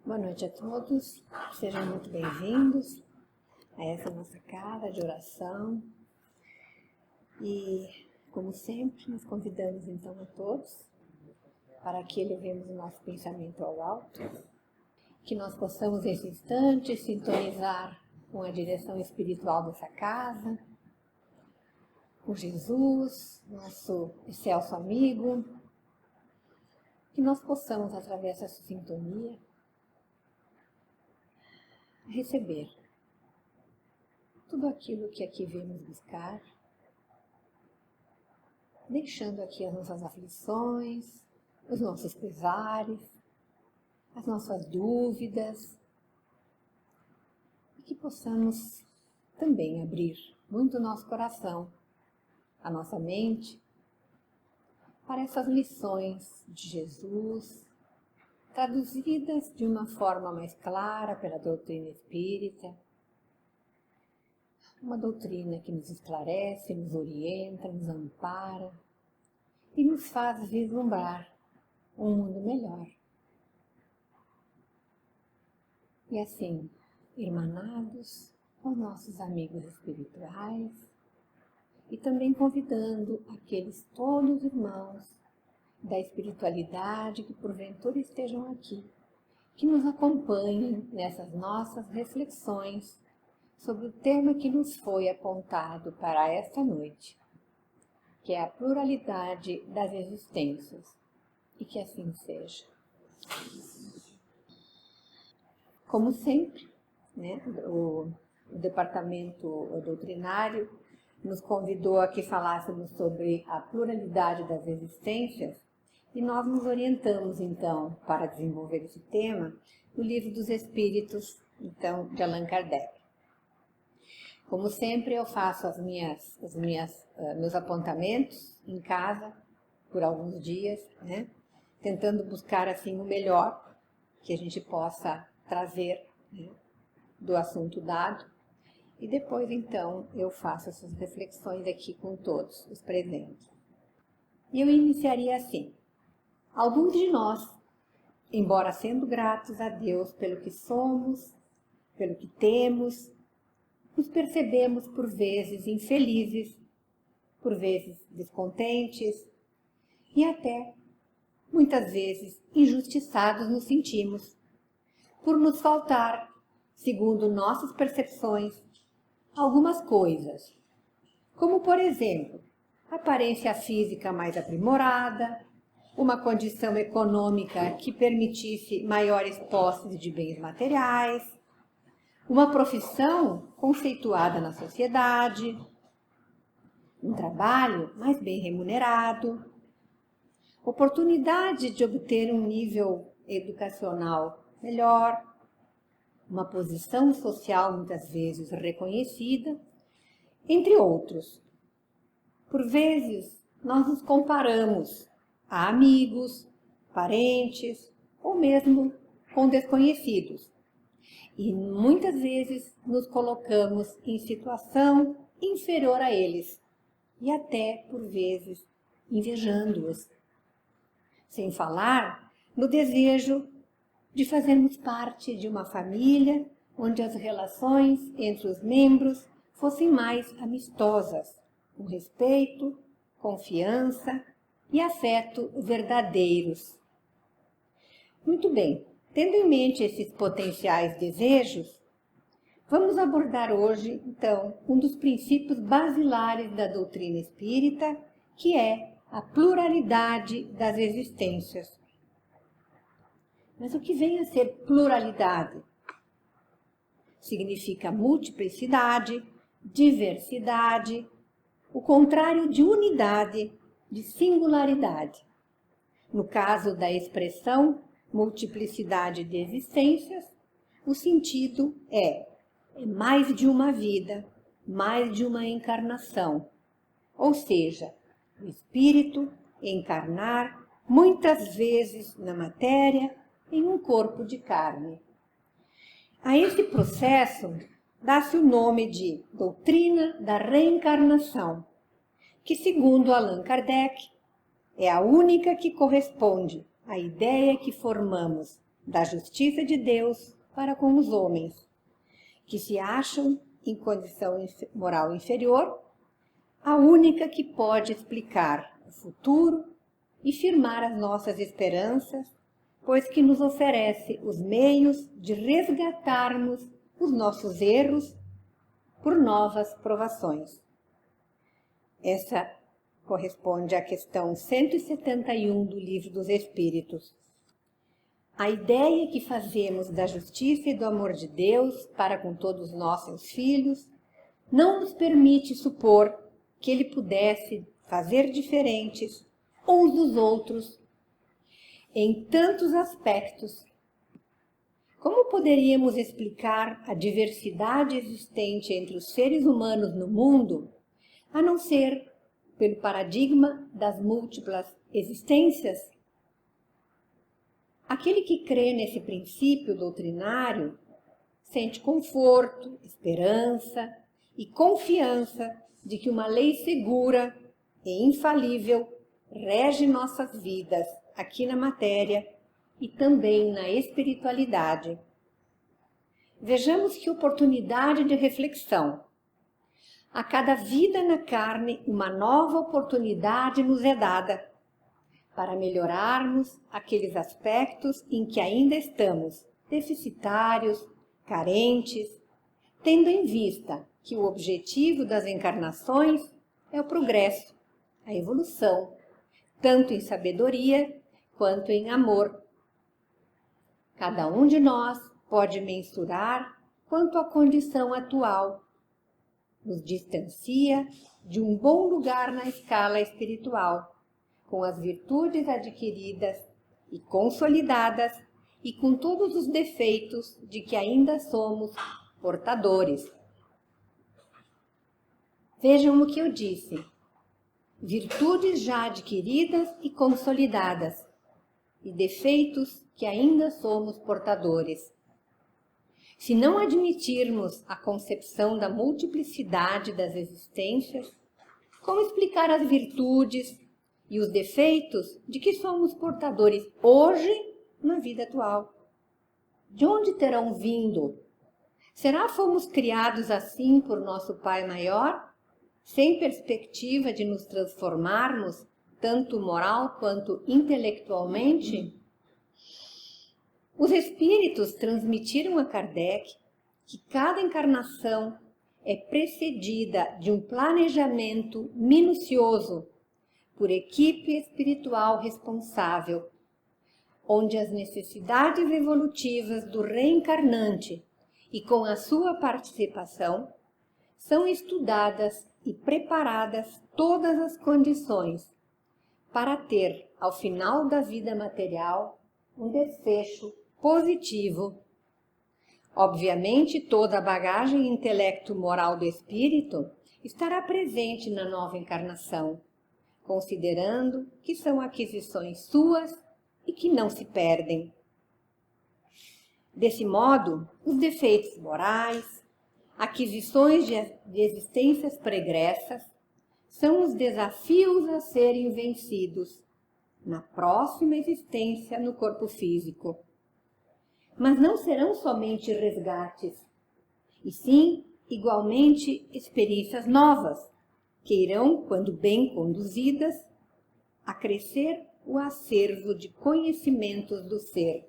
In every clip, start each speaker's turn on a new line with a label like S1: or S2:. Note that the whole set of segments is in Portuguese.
S1: Boa noite a todos, sejam muito bem-vindos a essa nossa casa de oração e, como sempre, nos convidamos então a todos para que elevemos o nosso pensamento ao alto, que nós possamos nesse instante sintonizar com a direção espiritual dessa casa, com Jesus, nosso excelso amigo, que nós possamos, através dessa sintonia, receber tudo aquilo que aqui viemos buscar, deixando aqui as nossas aflições, os nossos pesares, as nossas dúvidas, e que possamos também abrir muito o nosso coração, a nossa mente, para essas lições de Jesus, traduzidas de uma forma mais clara pela doutrina espírita, uma doutrina que nos esclarece, nos orienta, nos ampara e nos faz vislumbrar um mundo melhor. E assim, irmanados com nossos amigos espirituais e também convidando aqueles todos irmãos da espiritualidade que porventura estejam aqui, que nos acompanhem nessas nossas reflexões sobre o tema que nos foi apontado para esta noite, que é a pluralidade das existências, e que assim seja. Como sempre, o departamento doutrinário nos convidou a que falássemos sobre a pluralidade das existências, e nós nos orientamos, então, para desenvolver esse tema, no Livro dos Espíritos, então, de Allan Kardec. Como sempre, eu faço meus apontamentos em casa, por alguns dias, tentando buscar, assim, o melhor que a gente possa trazer, do assunto dado, e depois, então, eu faço essas reflexões aqui com todos os presentes. E eu iniciaria assim. Alguns de nós, embora sendo gratos a Deus pelo que somos, pelo que temos, nos percebemos por vezes infelizes, por vezes descontentes e até, muitas vezes, injustiçados nos sentimos, por nos faltar, segundo nossas percepções, algumas coisas, como, por exemplo, aparência física mais aprimorada, uma condição econômica que permitisse maiores posses de bens materiais, uma profissão conceituada na sociedade, um trabalho mais bem remunerado, oportunidade de obter um nível educacional melhor, uma posição social muitas vezes reconhecida, entre outros. Por vezes, nós nos comparamos a amigos, parentes ou mesmo com desconhecidos. E muitas vezes nos colocamos em situação inferior a eles e até, por vezes, invejando-os. Sem falar no desejo de fazermos parte de uma família onde as relações entre os membros fossem mais amistosas, com respeito, confiança e afeto verdadeiros. Muito bem, tendo em mente esses potenciais desejos, vamos abordar hoje, então, um dos princípios basilares da doutrina espírita, que é a pluralidade das existências. Mas o que vem a ser pluralidade? Significa multiplicidade, diversidade, o contrário de unidade, de singularidade. No caso da expressão multiplicidade de existências, o sentido é mais de uma vida, mais de uma encarnação. Ou seja, o espírito encarnar muitas vezes na matéria em um corpo de carne. A esse processo dá-se o nome de doutrina da reencarnação, que, segundo Allan Kardec, é a única que corresponde à ideia que formamos da justiça de Deus para com os homens, que se acham em condição moral inferior, a única que pode explicar o futuro e firmar as nossas esperanças, pois que nos oferece os meios de resgatarmos os nossos erros por novas provações. Essa corresponde à questão 171 do Livro dos Espíritos. A ideia que fazemos da justiça e do amor de Deus para com todos nós, seus filhos, não nos permite supor que ele pudesse fazer diferentes uns dos outros em tantos aspectos. Como poderíamos explicar a diversidade existente entre os seres humanos no mundo, a não ser pelo paradigma das múltiplas existências? Aquele que crê nesse princípio doutrinário sente conforto, esperança e confiança de que uma lei segura e infalível rege nossas vidas aqui na matéria e também na espiritualidade. Vejamos que oportunidade de reflexão. A cada vida na carne, uma nova oportunidade nos é dada para melhorarmos aqueles aspectos em que ainda estamos deficitários, carentes, tendo em vista que o objetivo das encarnações é o progresso, a evolução, tanto em sabedoria quanto em amor. Cada um de nós pode mensurar quanto a condição atual nos distancia de um bom lugar na escala espiritual, com as virtudes adquiridas e consolidadas e com todos os defeitos de que ainda somos portadores. Vejam o que eu disse. Virtudes já adquiridas e consolidadas, e defeitos que ainda somos portadores. Se não admitirmos a concepção da multiplicidade das existências, como explicar as virtudes e os defeitos de que somos portadores hoje na vida atual? De onde terão vindo? Será fomos criados assim por nosso Pai Maior, sem perspectiva de nos transformarmos, tanto moral quanto intelectualmente? Os espíritos transmitiram a Kardec que cada encarnação é precedida de um planejamento minucioso por equipe espiritual responsável, onde as necessidades evolutivas do reencarnante e com a sua participação são estudadas e preparadas todas as condições para ter, ao final da vida material, um desfecho positivo. Obviamente, toda a bagagem intelecto-moral do espírito estará presente na nova encarnação, considerando que são aquisições suas e que não se perdem. Desse modo, os defeitos morais, aquisições de existências pregressas, são os desafios a serem vencidos na próxima existência no corpo físico. Mas não serão somente resgates, e sim, igualmente, experiências novas, que irão, quando bem conduzidas, acrescer o acervo de conhecimentos do ser.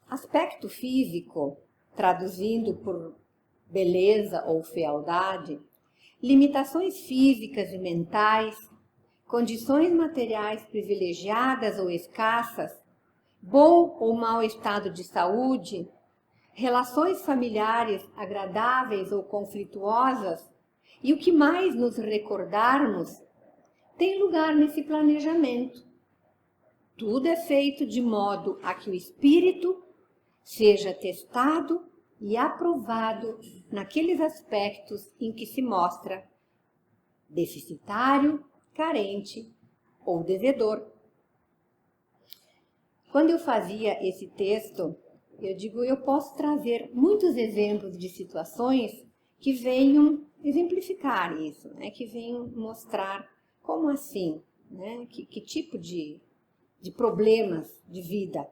S1: Aspecto físico, traduzindo por beleza ou fealdade, limitações físicas e mentais, condições materiais privilegiadas ou escassas, bom ou mau estado de saúde, relações familiares agradáveis ou conflituosas, e o que mais nos recordarmos, tem lugar nesse planejamento. Tudo é feito de modo a que o espírito seja testado e aprovado naqueles aspectos em que se mostra deficitário, carente ou devedor. Quando eu fazia esse texto, eu posso trazer muitos exemplos de situações que venham exemplificar isso, né? Que venham mostrar como assim, né? Que tipo de de problemas de vida.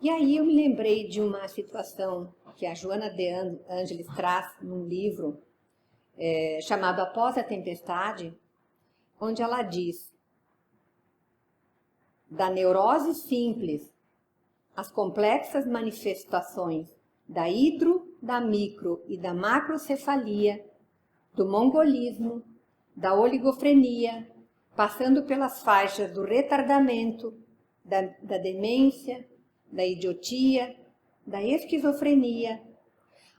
S1: E aí eu me lembrei de uma situação que a Joana de Ângeles traz num livro chamado Após a Tempestade, onde ela diz: da neurose simples às complexas manifestações da hidro, da micro e da macrocefalia, do mongolismo, da oligofrenia, passando pelas faixas do retardamento, da demência, da idiotia, da esquizofrenia,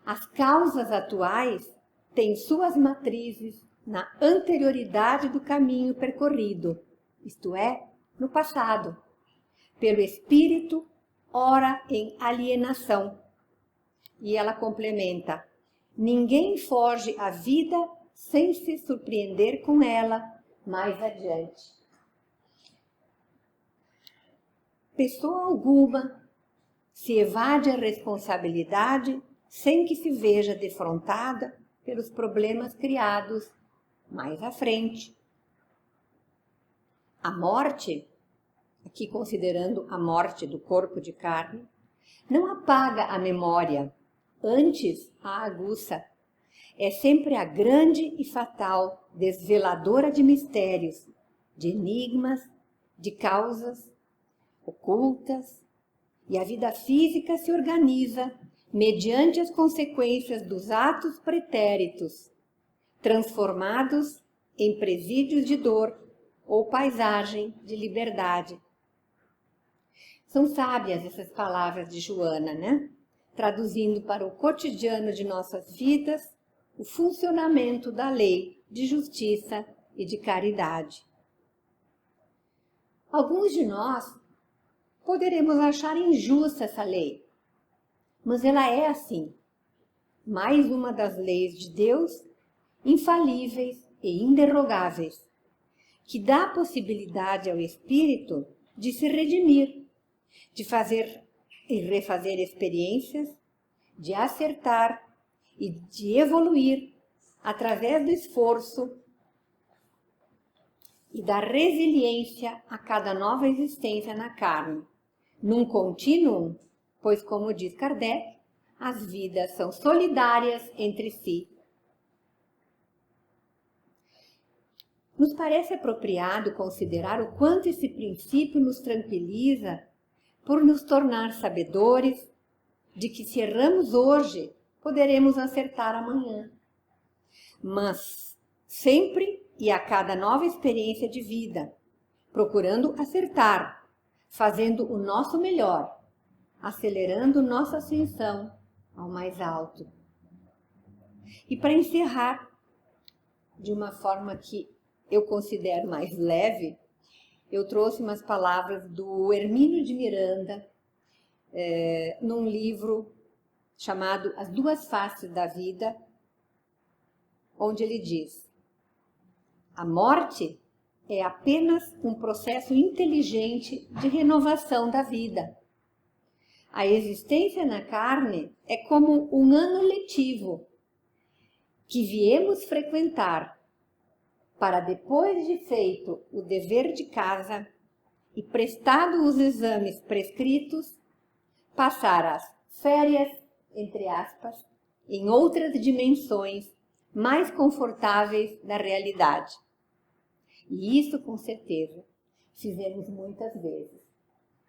S1: as causas atuais têm suas matrizes na anterioridade do caminho percorrido, isto é, no passado, pelo espírito, ora em alienação. E ela complementa: ninguém foge à vida sem se surpreender com ela mais adiante. Pessoa alguma se evade a responsabilidade sem que se veja defrontada pelos problemas criados mais à frente. A morte, aqui considerando a morte do corpo de carne, não apaga a memória, antes a aguça. É sempre a grande e fatal desveladora de mistérios, de enigmas, de causas ocultas, e a vida física se organiza mediante as consequências dos atos pretéritos, transformados em presídios de dor ou paisagem de liberdade. São sábias essas palavras de Joana, né? Traduzindo para o cotidiano de nossas vidas o funcionamento da lei de justiça e de caridade. Alguns de nós poderemos achar injusta essa lei, mas ela é assim, mais uma das leis de Deus, infalíveis e inderrogáveis, que dá possibilidade ao espírito de se redimir, de fazer e refazer experiências, de acertar e de evoluir através do esforço e da resiliência a cada nova existência na carne, num contínuo, pois, como diz Kardec, as vidas são solidárias entre si. Nos parece apropriado considerar o quanto esse princípio nos tranquiliza por nos tornar sabedores de que se erramos hoje, poderemos acertar amanhã. Mas sempre e a cada nova experiência de vida, procurando acertar, fazendo o nosso melhor, acelerando nossa ascensão ao mais alto. E para encerrar, de uma forma que eu considero mais leve, eu trouxe umas palavras do Hermínio de Miranda, num livro chamado As Duas Faces da Vida, onde ele diz: a morte é apenas um processo inteligente de renovação da vida. A existência na carne é como um ano letivo que viemos frequentar para, depois de feito o dever de casa e prestado os exames prescritos, passar as férias, entre aspas, em outras dimensões mais confortáveis da realidade. E isso, com certeza, fizemos muitas vezes.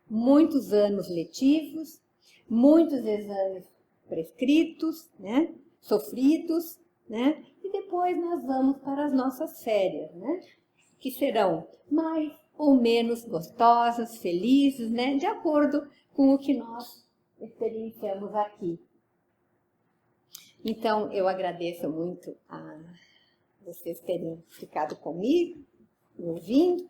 S1: Muitos anos letivos, muitos exames prescritos, né? Sofridos, né? E depois nós vamos para as nossas férias, né? Que serão mais ou menos gostosas, felizes, né? De acordo com o que nós experienciamos aqui. Então, eu agradeço muito a vocês terem ficado comigo, me ouvindo.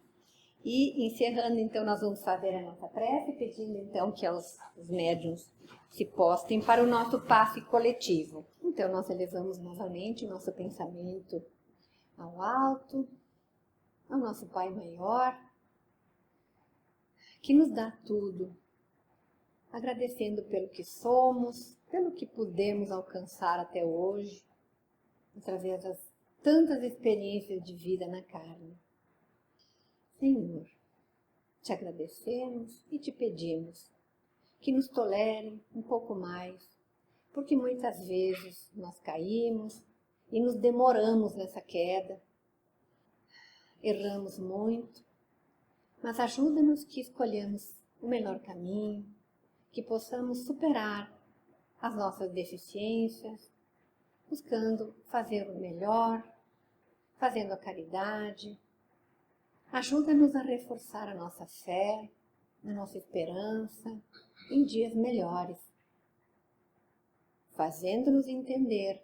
S1: E encerrando, então, nós vamos fazer a nossa prece, pedindo, então, que os médiuns se postem para o nosso passe coletivo. Então, nós elevamos novamente o nosso pensamento ao alto, ao nosso Pai Maior, que nos dá tudo, agradecendo pelo que somos, pelo que pudemos alcançar até hoje, através das tantas experiências de vida na carne. Senhor, te agradecemos e te pedimos que nos tolerem um pouco mais, porque muitas vezes nós caímos e nos demoramos nessa queda, erramos muito, mas ajuda-nos que escolhamos o melhor caminho, que possamos superar as nossas deficiências, buscando fazer o melhor, fazendo a caridade. Ajuda-nos a reforçar a nossa fé, a nossa esperança em dias melhores, fazendo-nos entender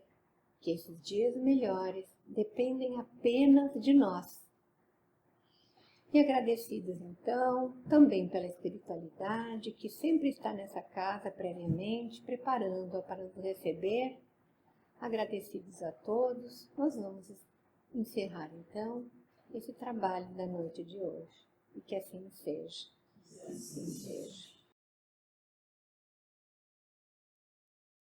S1: que esses dias melhores dependem apenas de nós. E agradecidos, então, também pela espiritualidade que sempre está nessa casa previamente, preparando-a para nos receber. Agradecidos a todos, nós vamos encerrar, então, esse trabalho da noite de hoje. E que assim seja. Assim seja.